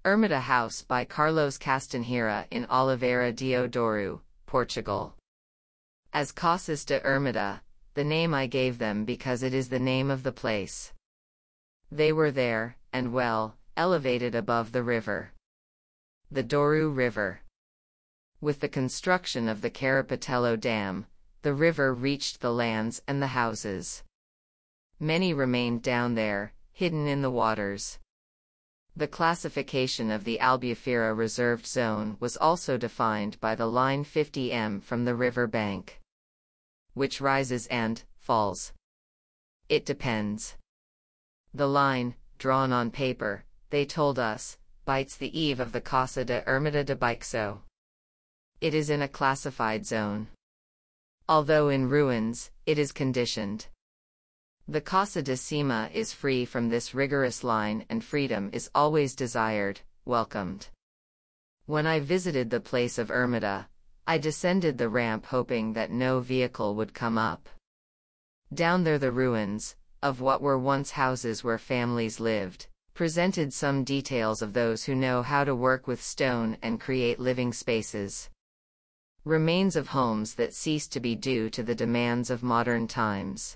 Ermida House by Carlos Castanheira in Oliveira do Douro, Portugal. As Casas da Ermida, the name I gave them because it is the name of the place. They were there, and well, elevated above the river. The Douro River. With the construction of the Carrapatelo Dam, the river reached the lands and the houses. Many remained down there, hidden in the waters. The classification of the Albufeira Reserved Zone was also defined by the line 50 m from the river bank, which rises and falls. It depends. The line, drawn on paper, they told us, bites the eve of the Casa da Ermida de Baixo. It is in a classified zone. Although in ruins, it is conditioned. The Casa de Cima is free from this rigorous line, and freedom is always desired, welcomed. When I visited the place of Ermida, I descended the ramp hoping that no vehicle would come up. Down there the ruins, of what were once houses where families lived, presented some details of those who know how to work with stone and create living spaces. Remains of homes that ceased to be due to the demands of modern times.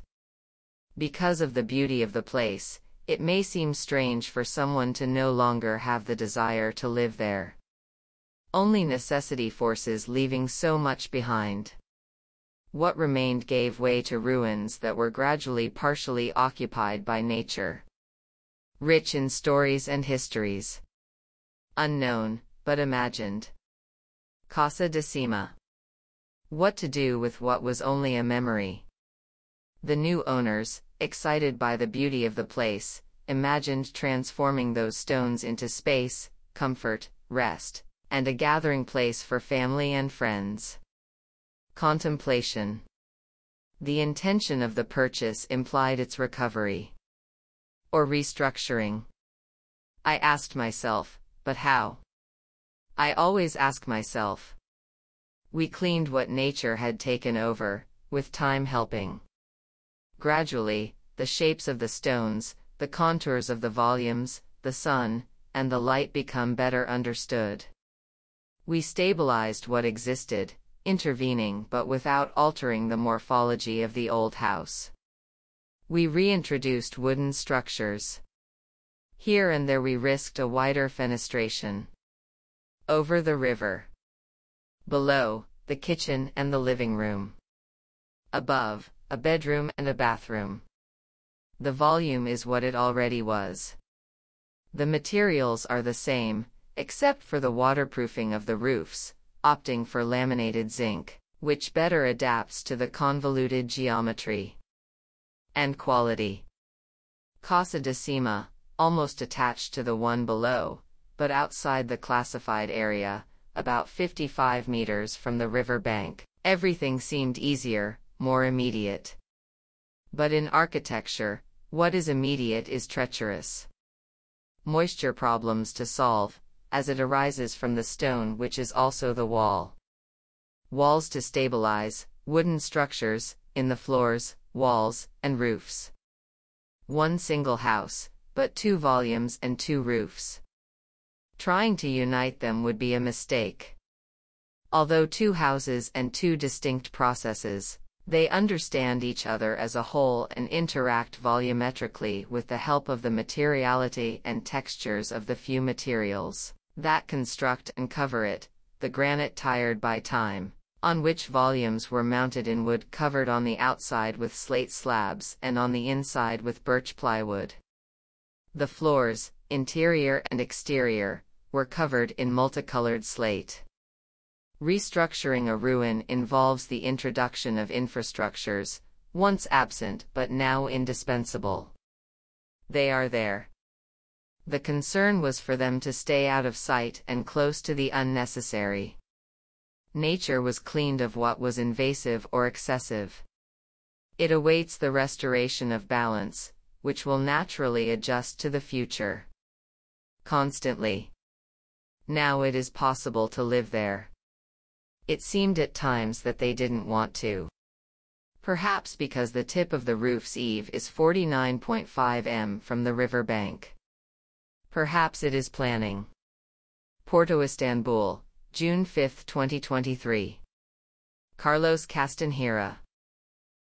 Because of the beauty of the place, it may seem strange for someone to no longer have the desire to live there. Only necessity forces leaving so much behind. What remained gave way to ruins that were gradually partially occupied by nature. Rich in stories and histories. Unknown, but imagined. Casa de Cima. What to do with what was only a memory? The new owners, excited by the beauty of the place, imagined transforming those stones into space, comfort, rest, and a gathering place for family and friends. Contemplation. The intention of the purchase implied its recovery. Or restructuring. I asked myself, but how? I always ask myself. We cleaned what nature had taken over, with time helping. Gradually, the shapes of the stones, the contours of the volumes, the sun, and the light become better understood. We stabilized what existed, intervening but without altering the morphology of the old house. We reintroduced wooden structures. Here and there we risked a wider fenestration. Over the river. Below, the kitchen and the living room. Above, a bedroom and a bathroom. The volume is what it already was. The materials are the same, except for the waterproofing of the roofs, opting for laminated zinc, which better adapts to the convoluted geometry. And quality. Casa de Cima, almost attached to the one below, but outside the classified area, about 55 meters from the river bank, everything seemed easier, more immediate. But in architecture, what is immediate is treacherous. Moisture problems to solve, as it arises from the stone which is also the wall. Walls to stabilize, wooden structures, in the floors, walls, and roofs. One single house, but two volumes and two roofs. Trying to unite them would be a mistake. Although two houses and two distinct processes, they understand each other as a whole and interact volumetrically with the help of the materiality and textures of the few materials that construct and cover it, the granite tired by time, on which volumes were mounted in wood covered on the outside with slate slabs and on the inside with birch plywood. The floors, interior and exterior, were covered in multicolored slate. Restructuring a ruin involves the introduction of infrastructures, once absent but now indispensable. They are there. The concern was for them to stay out of sight and close to the unnecessary. Nature was cleaned of what was invasive or excessive. It awaits the restoration of balance, which will naturally adjust to the future. Constantly. Now it is possible to live there. It seemed at times that they didn't want to. Perhaps because the tip of the roof's eave is 49.5 m from the river bank. Perhaps it is planning. Porto, Istanbul, June 5, 2023. Carlos Castanheira.